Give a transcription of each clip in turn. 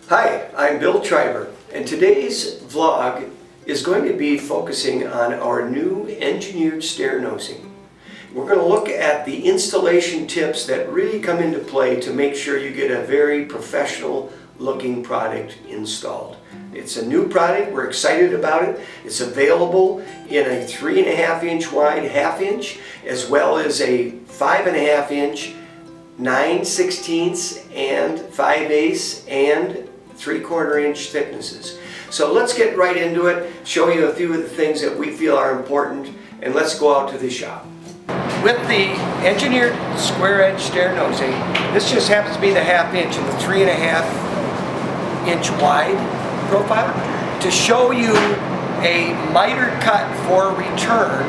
Hi, I'm Bill Triber, and today's vlog is going to be focusing on our new engineered stair nosing. We're going to look at the installation tips that really come into play to make sure you get a very professional looking product installed. It's a new product, we're excited about it. It's available in a 3.5 inch wide half-inch as well as a 5.5 inch 9/16 and 5/8 and 3/4 inch thicknesses. So let's get right into it, show you a few of the things that we feel are important, and let's go out to the shop. With the engineered square edge stair nosing, this just happens to be the 1/2 inch and the 3.5 inch wide profile. To show you a miter cut for return,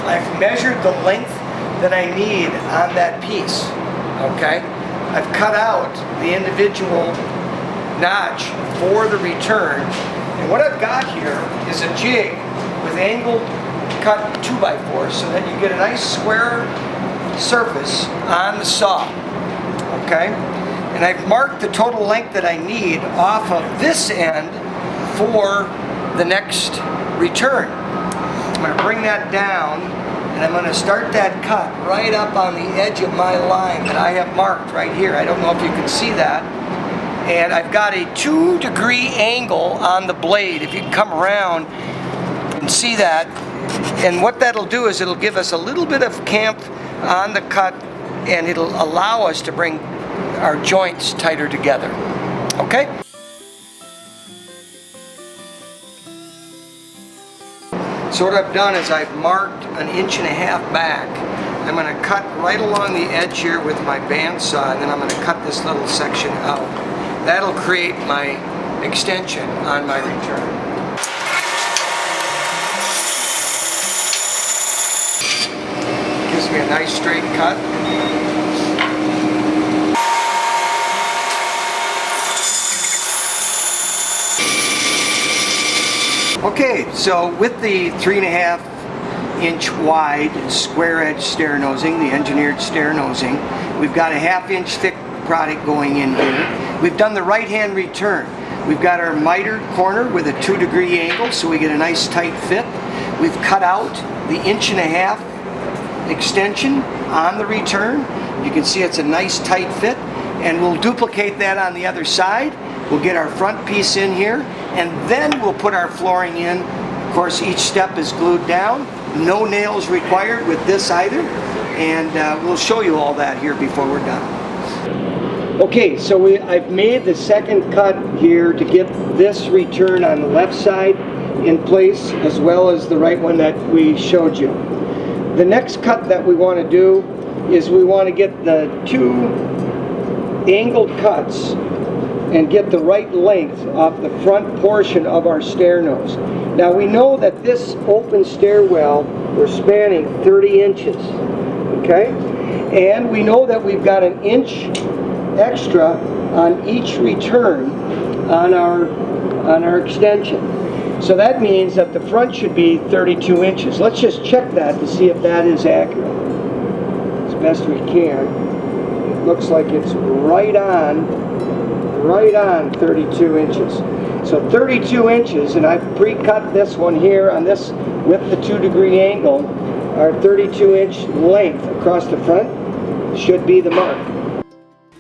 I've measured the length that I need on that piece. Okay, I've cut out the individual notch for the return, and what I've got here is a jig with angled cut 2x4 so that you get a nice square surface on the saw. Okay, and I've marked the total length that I need off of this end for the next return. I'm going to bring that down, and I'm going to start that cut right up on the edge of my line that I have marked right here. I don't know if you can see that. And I've got a 2-degree angle on the blade, if you can come around and see that. And what that'll do is it'll give us a little bit of camp on the cut, and it'll allow us to bring our joints tighter together. Okay? So what I've done is I've marked 1.5 inches back. I'm going to cut right along the edge here with my bandsaw, and then I'm going to cut this little section out. That'll create my extension on my return. Gives me a nice straight cut. Okay, so with the 3.5 inch wide square edge stair nosing, the engineered stair nosing, we've got a 1/2 inch thick product going in here. We've done the right hand return. We've got our mitered corner with a 2-degree angle so we get a nice tight fit. We've cut out the 1.5 inch extension on the return. You can see it's a nice tight fit, and we'll duplicate that on the other side. We'll get our front piece in here, and then we'll put our flooring in. Of course, each step is glued down. No nails required with this either, and we'll show you all that here before we're done. Okay, so I've made the second cut here to get this return on the left side in place, as well as the right one that we showed you. The next cut that we want to do is we want to get the 2 angled cuts and get the right length off the front portion of our stair nose. Now we know that this open stairwell, we're spanning 30 inches, okay? And we know that we've got 1 inch extra on each return on our extension. So that means that the front should be 32 inches. Let's just check that to see if that is accurate as best we can. It looks like it's right on 32 inches. So 32 inches, and I've pre-cut this one here on this with the 2-degree angle. Our 32 inch length across the front should be the mark.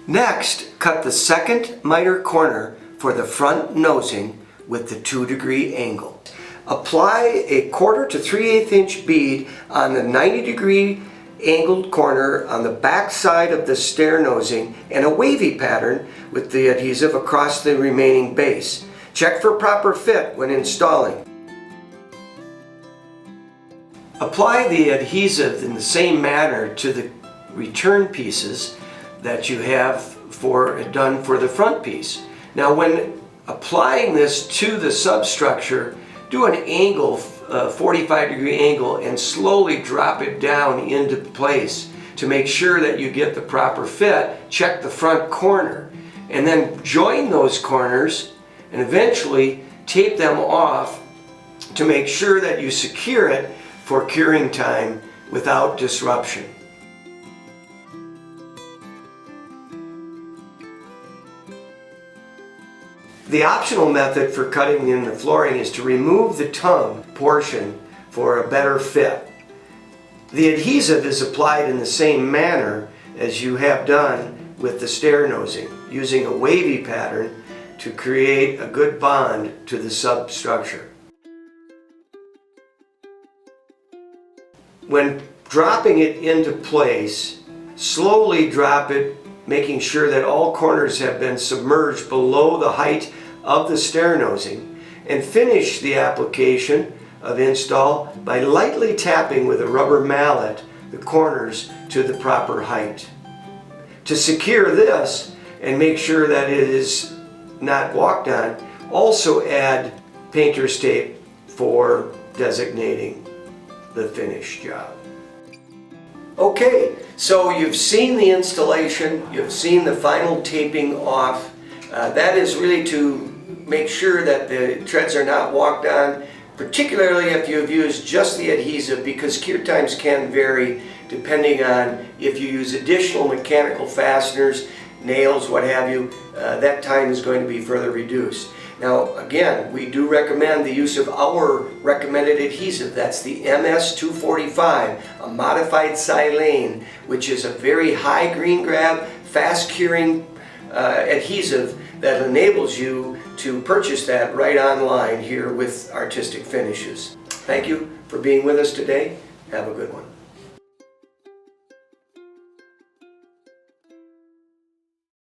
Next, cut the second miter corner for the front nosing with the 2-degree angle. Apply a 1/4 to 3/8 inch bead on the 90-degree angled corner on the back side of the stair nosing, and a wavy pattern with the adhesive across the remaining base. Check for proper fit when installing. Apply the adhesive in the same manner to the return pieces that you have done for the front piece. Now when applying this to the substructure, do an angle, 45-degree angle, and slowly drop it down into place to make sure that you get the proper fit. Check the front corner, and then join those corners and eventually tape them off to make sure that you secure it for curing time without disruption. The optional method for cutting in the flooring is to remove the tongue portion for a better fit. The adhesive is applied in the same manner as you have done with the stair nosing, using a wavy pattern to create a good bond to the substructure. When dropping it into place, slowly drop it, making sure that all corners have been submerged below the height of the stair nosing, and finish the application of install by lightly tapping with a rubber mallet the corners to the proper height. To secure this and make sure that it is not walked on, also add painter's tape for designating the finished job. Okay, so you've seen the installation, you've seen the final taping off. That is really to make sure that the treads are not walked on, particularly if you've used just the adhesive, because cure times can vary depending on if you use additional mechanical fasteners, nails, what have you. That time is going to be further reduced. Now again, we do recommend the use of our recommended adhesive. That's the MS-245, a modified silane, which is a very high green grab, fast curing adhesive that enables you to purchase that right online here with Artistic Finishes. Thank you for being with us today. Have a good one.